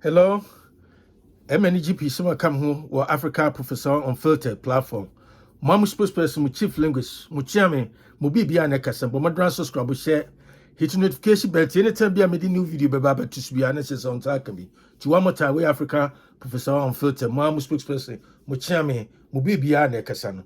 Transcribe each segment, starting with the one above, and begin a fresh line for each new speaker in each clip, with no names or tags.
Hello, MNGP Summer come home or Africa Professor Unfiltered platform. Mamu spokesperson, my chief linguist, my chairman, my BBA Nekasa, but my grand subscribe share. Hit notification bell anytime be a new video baba to be honest on Takami. To one more time, we Africa Professor Unfiltered, Mamu spokesperson, my chairman, my BBA Nekasa.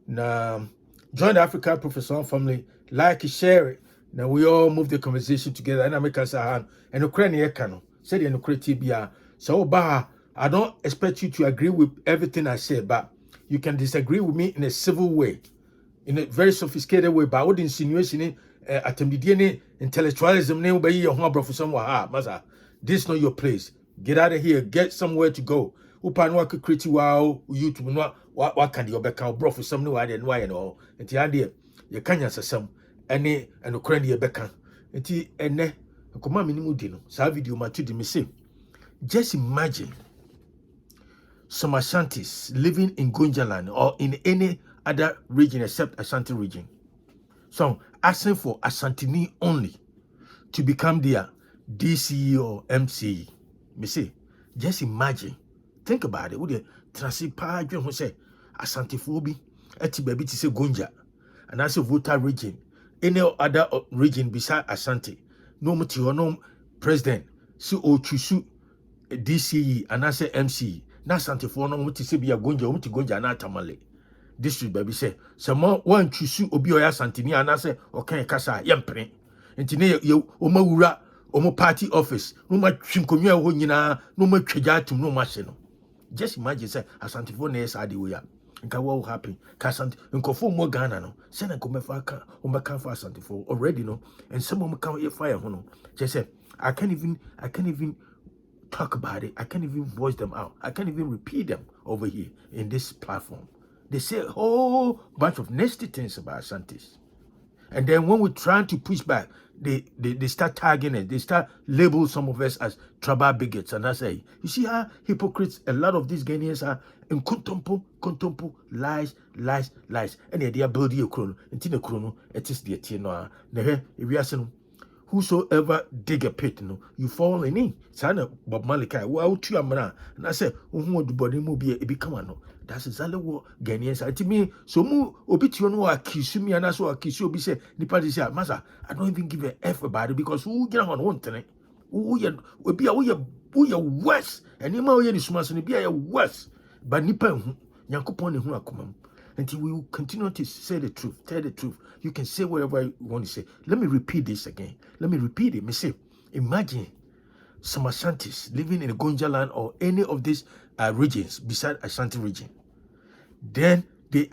Now, join the Africa Professor family, like, share it. Now we all move the conversation together and I make us a hand and Ukraine cano. Said in Ukraine, so I don't expect you to agree with everything I say, but you can disagree with me in a civil way, in a very sophisticated way. But what insinuation attempt intellectualism name by your home for someone. This is not your place. Get out of here. Get somewhere to go. Upan waka kriti wow YouTube no what can you beka bro for some no idea no and all. Enti ade ye kanya sasam ene enokran de beka. Enti ene akoma minimu di no. Sa video ma to di me say. Just imagine some Asantes living in Gonjaland or in any other region except Asante region. So asking for Asanteni only to become their DCE or MCE. Me say, just imagine. Think about it. Would you transipa who say Asante phobi eti baby to say Gonja and as a voter region, any other region beside Asante, no material, no president, so o chusu DCE and I say MCE. Na Asante for no muti say be a Gonja, muti Gonja na tamale. District baby say, some one chusu obi oya Asanteni and I say okay kasa yempre. Enti ne ye oma wura omo party office no ma twinkonwa ho nyina no ma twagya atum no ma hye no. Just imagine say Asante for na yesa de we ya. Nka what will happen? Ka Asante nkofo mo Ghana no. Say na ko mefa ka o meka for Asante for already no. And some of them can fire ho no. Just say I can't even talk about it. I can't even voice them out. I can't even repeat them over here in this platform. They say a whole bunch of nasty things about Asantes. And then when we're trying to push back, they start tagging it. They start label some of us as tribal bigots. And I say, you see how hypocrites, a lot of these Ghanaians are in contempo, lies. And they are building a chrono. And in a chrono, it is the Tino. If you ask them, whosoever dig a pit, no, you fall in it. Sana Bob Malachi, well, to your man. And I said, who the body will be a become no. That's exactly what Ghanaians are to me. So, mu obit you know, accuse me and also accuse you. Be say, Nipadi say, Masa, I don't even give a F about it because who get on one thing? Who be a worse. And you know, you smash and be a worse. But Nipa, Yankupon, who are coming. Until we will continue to say the truth, tell the truth. You can say whatever you want to say. Let me repeat this again. Let me repeat it. Me say, imagine some Asantes living in Gonjaland or any of these regions beside Asante region. Then they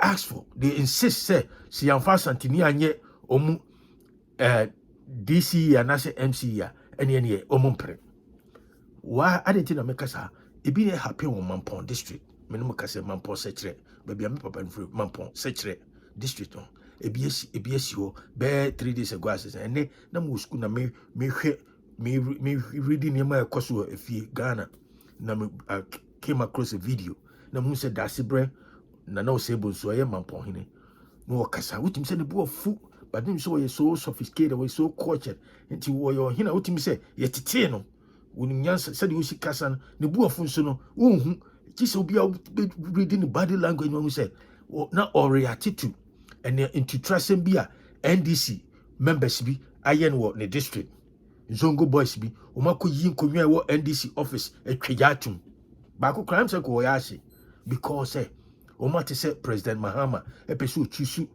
insist, say, si Yanfa Asanteni anye omu DCE and I say MCE any omumpre. Why I didn't make us it be happy on Mampong district. Minimum kase Mampong secret. Baby, I'm papa and free Mampong secret district on. ABS be 3 days ago and then na mu school na me reading my course if Ghana na came across a video na mu said that sibre na no sable so I am Mampong hine no kasa wutim say the boy fu but them so you so sophisticated we so cultured until we hina wutim say ye tete no wunya said you see kasa ne boy fu so no unhu just obi reading the body language when we say na oriented and into trusting be a NDC members be ayen wo ne district Zongo boys be omako yin konwa wo NDC office etwajatum ba ko crime say ko yashi because omate say President Mahama epeso chusu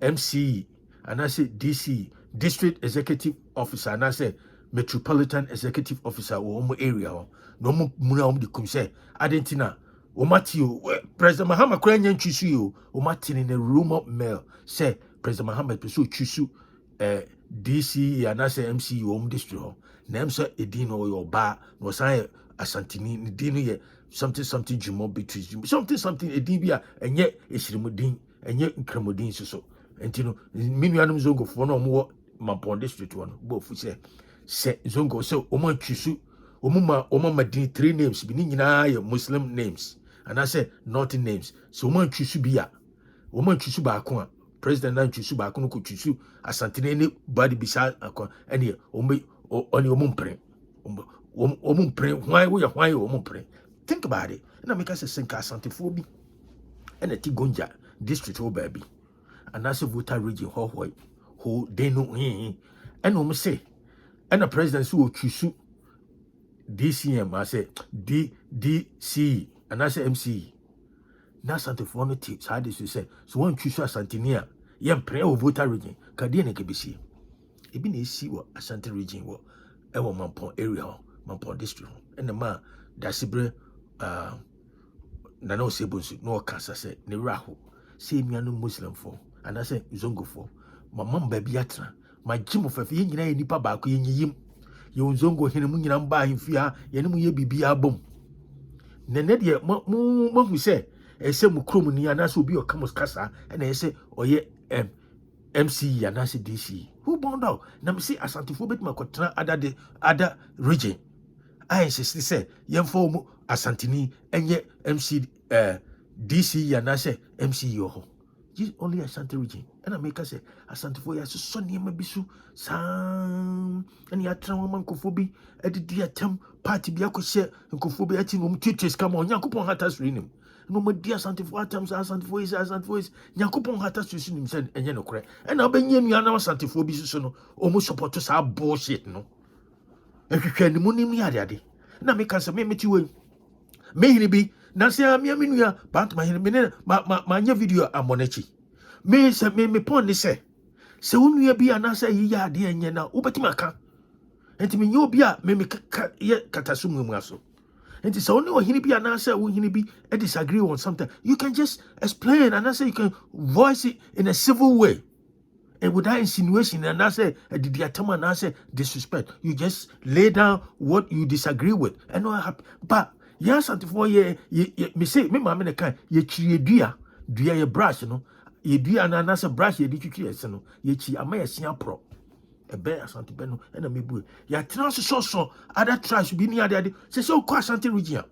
MCE and I say DC district executive officer and I say metropolitan executive officer wo omo area no mo muna omo de kum say adentina Omatio, President Mahama Kranyan Chusu, Omatin in a rumor mail, say President Mahama Pesu Chusu, DC, and I say MCE home district. Namsa Edino or bar, no sign Asanteni, Dino, something Jumo between something Edibia, and yet it's Remodin, and yet Cremodin so. And you know, Minianum Zongo for no more Mampong district one, both we say Zongo, so Oman Chusu, Omama din 3 names, Binina Muslim names. And I said, nothing names. So, woman chusu biya. Woman chusu ba akwa. President nan chusu ba akwa no ko chusu. Asanteni anybody beside akwa. Any ombe oni omumpre. Why we pray? Think about it. And I make us a sink Asante phobia. And a Gonja district or baby. And that's a voter region who they know and say and the president who choose DCM I say DCE and I say MCE. Now Asante for no tips how this you say so one choose Asanteni yam pray or voter region Kadine KBC. Ebi na esi wo Asante region wo ewo Mampong area Mampong district and the man dasibre na no sebunsu no kasa say ne raho say mianu Muslim for and I say Zongo for my mom baby atra my gym of afi nyina nipa ba ko yiyim ye Zongo hene mu nyina mba ahemfia ye ne mu ye bibia bom ne de mo hu say e say mu krom ni ana so obi o kamos kasa and e say oye MCE and I say DCE who bound out na me say Asante fo bet makotra other region I insist say yemfo mu Asanteni enye MC DCE and I say MCE ho only Asante region and I make us say Asante fo ya so niema bisu sam and ya tra woman kofobi e di atem party bia ko she kofobi ati no mtwetwes kama onyankopon hata surinim no mo di Asante fo atoms Asante fo is nyankopon hata surinim say enye no kore and na obenye nua na Asante fo bi so no o mo support to sa bullshit no ehwehwe ni mo nim ni ade na make us me meti we me hini bi na se amia menua but ma hini me ma nya video amonechi me se me pon ni se unua bi anasa yi ya ade enye na obeti maka enti me nyo bi a me ye katasum mu aso enti se oni ohini bi anasa wo hini bi disagree on something you can just explain and say you can voice it in a civil way and without insinuation and say did and say disrespect you just lay down what you disagree with and what happen but yes and for ye me say me mama ne kan ye chiri dua ye brush no ye dua na say brush ye di twitwi ese no ye chi ama ye sia pro ebe Asante be no na me bu ya tena so other tribes bi ni ade say so kwa Asante region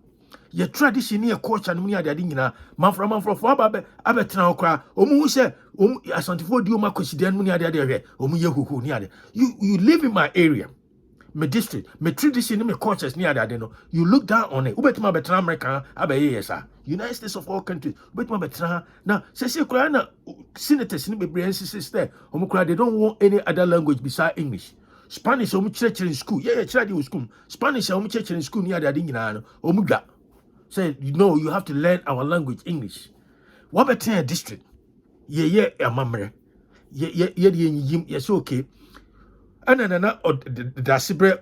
ye tradition ye culture no ni ade nyina manfro for abe tena okra omu say Asante fo di o makwaside no ni ade hwe omu ye huhu ni ade you live in my area my district my tradition my cultures ni ade no you look down on it ubetima betra America abe yesa United States of all countries ubetima betra now say kura na senators ni bebre sister omu kura they don't want any other language besides English Spanish omu church in school church in school Spanish omu church in school ni ade nyina no omu gba say you have to learn our language English what better district ye amamre ye yim yes okay anana dasibre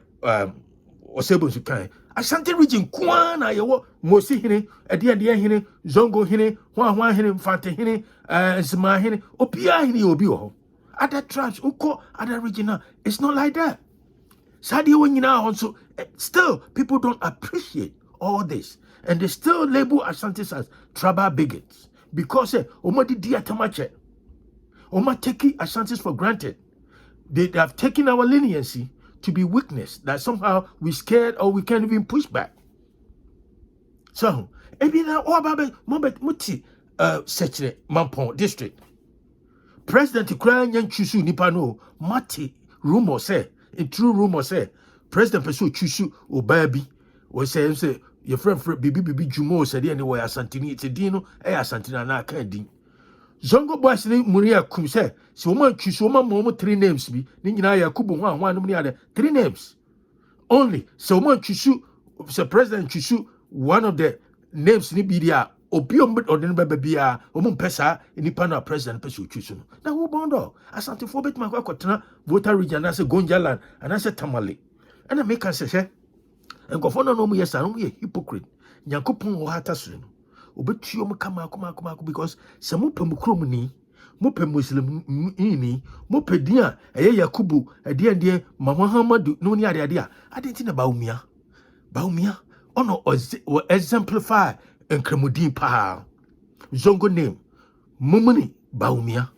osebo sukan Asante region kwana yewo mosi hene ade hene zongo hene hwa hene mfante hene zima hene opia hene obi ho other tribes uko other region it's not like that sadi wonyina also still people don't appreciate all this and they still label Asantes as tribal bigots because omodi di atamache oma taking Asantes for granted. They have taken our leniency to be weakness that somehow we scared or we can't even push back. So, ebi na o babe muti Sechere Mampong district. President Kura nyan chusu nipa no mati rumor say, in true rumor say, President Peso chusu o baby o say your friend bibi jumo said anyway Asanteni it's a dino Asanteni na ka din. Zongo boys ni Muria kum say so man chusu mo 3 names bi ni nyina Yakubu hwan no ni ade 3 names only so man chusu so president chusu one of the names ni bi dia obi odin baba bia pesa nipa na president pesa chusu no na who bondo Asante fo bet makwa kwotena voter region na say Gonjaland and say Tamale and I make us say enkofo no mu yesa no ye hypocrite nyankopon wo hata suru no obetuo mu kama because se mo pem krom ni mo pem muslim ni mo pedia eye Yakubu ade Mahama no ni ade a ade na baumia ono exemplify enkramudin pa zongo name Mumuni Baumia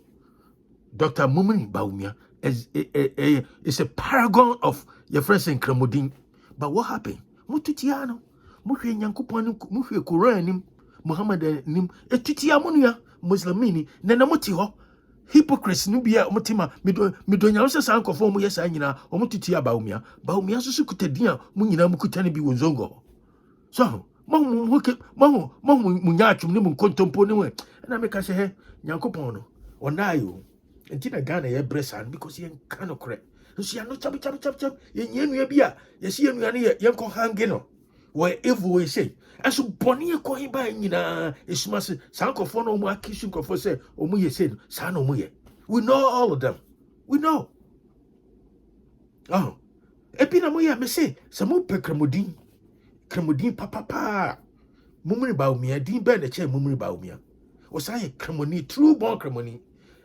Dr. Mumuni Baumia is a paragon of your friends in Kramudin. But what happened? Mututiano muhwe nyankopon muhwe Quran nim Muhammad nim etutiamunia Muslimini na muti ho hypocrisy no bia omotima medo nyawo se san kofo mu yesa nyina omotiti abaumia baumia so kutadin a mu nyina mu kutane bi wonzongo so mahu munya atwum ne mu kontompo ne we na me ka se he nyankopon no onayo enti na Ghana ye bresan because ye kan okre so ya no chap ye nyanua bia ye se nyanua ne ye ko hange no we evil we say aso boni e ko hiba nyina esuma se san kofo no mu akishin kofo se omu ye say san no mu ye we know all of them we know epi na mu ye me say se mu pekramodin papa mumri baumia din be na che mumri baumia o say kramoni true born kramoni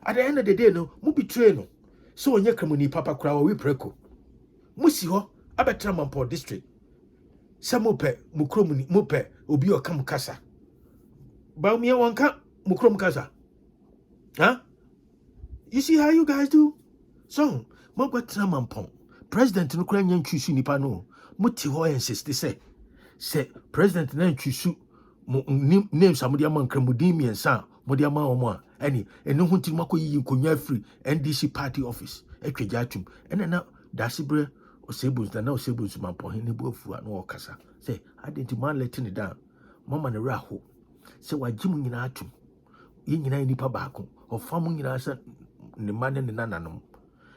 at the end of the day no mu betray no so onye kramoni papa kra we preko musi ho abetra Mampong district samope mukromuni mope obi okam kasa baumia wanka mukrom kasa you see how you guys do so mo gwetra Mampong president no kra nyan twusu nipa no muti ho insist say president na twusu name samudi ama nkramudin miensa modi ama omo a ani eno ho nti makoyi nkonya free NDC party office etweja atum ena na dasibre osebus na osebus Mampong ne buafu na okasa say identity man letting it down mama ne raho say wajimu nyina atum ye nyina nipa baako ofamu nyina sa ne man ne nananom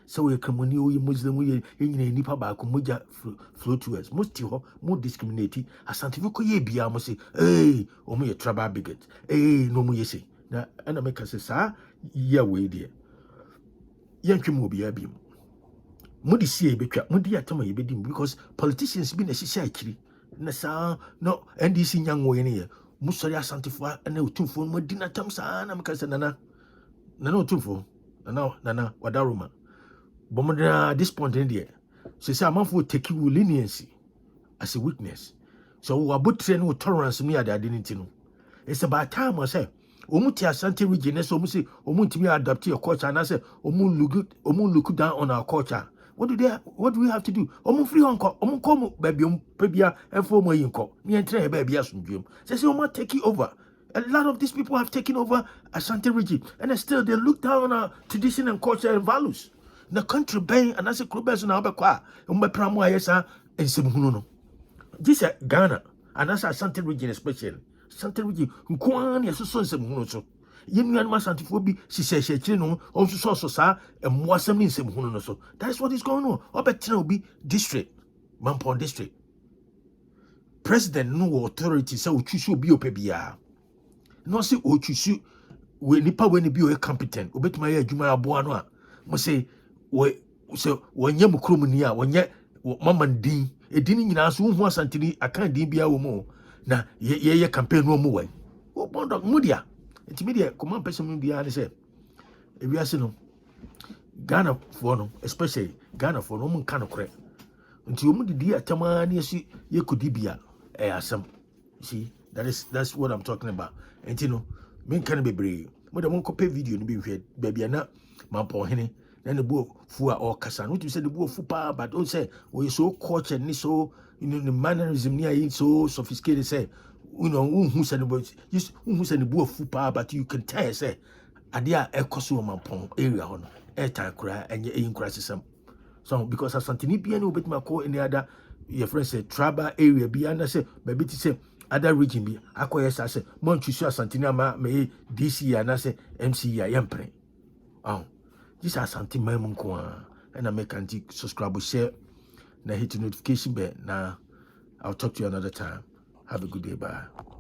so we kramoni o ye muslim ye nyina nipa baako moja flow to us most ho mo discriminate asante ko ye bia mo say o mo ye tribal bigot no mo ye say na ana make say sa ye we de ye ntwem obi abim mudi sie betwa mudi atama ye bedim because politicians bi na sisi akiri na sa no NDC nyanwo ye ne musori asantefo na otumfo mo di na tam sa na make say nana otumfo nana wadaroma bomodra this point in there so say amanfo take you leniency as a weakness so we abutre no tolerance me at the identity no it's about time I say omuti Asante region so omu say omuntimi adapt your culture and I say omu look down on our culture. What do we have to do? Omu free onko omu come baby pebia enfo mo yinko me entre baby asundwem say omu take it over. A lot of these people have taken over Asante region and still they look down on our tradition and culture and values. The country bang and as a club as na obekwa umbepra ayesa ensemhunu no this Ghana and as Asante region especially Asante region nkwani asoso ensemhunu so yenuan masantefo bi sisese kire no onso so sa emwasam ni ensemhunu no so that is what is going on obetra obi district Mampong district president no authority say otwusu obi opebia no say otwusu we nipa we ni bi o competent obetuma ya adwuma aboa no a mo say so wonye mukrom ni a wonye mamandin edini nyina so hu Asanteni akan din bia wo mu na ye campaign no mu wai wo bondo mudia entimedia command person bia ne say ewiase no Ghana for no especially Ghana for no mun kan kore nti omu didi atama na yesu ye kodi bia asam see that's what I'm talking about enti no men kan bebre mo de mon kope video no bi hwe bia na Mampong hene na ne bo fu a okasa no to say the bo fu pa but don't say we so culture ni so the mannerism ni are so sophisticated say who say the who say the bo fu pa but you can tell say adia ekoso Mampong area ho no kra enye eyinkra sesam so because Asanteni bia no betima call any other your friend say tribal area bia na say baby ti say other region bi akoye say mon twisu Asanteni ama me DCE na say MCE ya yempre this is Asante Mampong and I make anti subscribe share na hit the notification bell. Now I'll talk to you another time. Have a good day. Bye.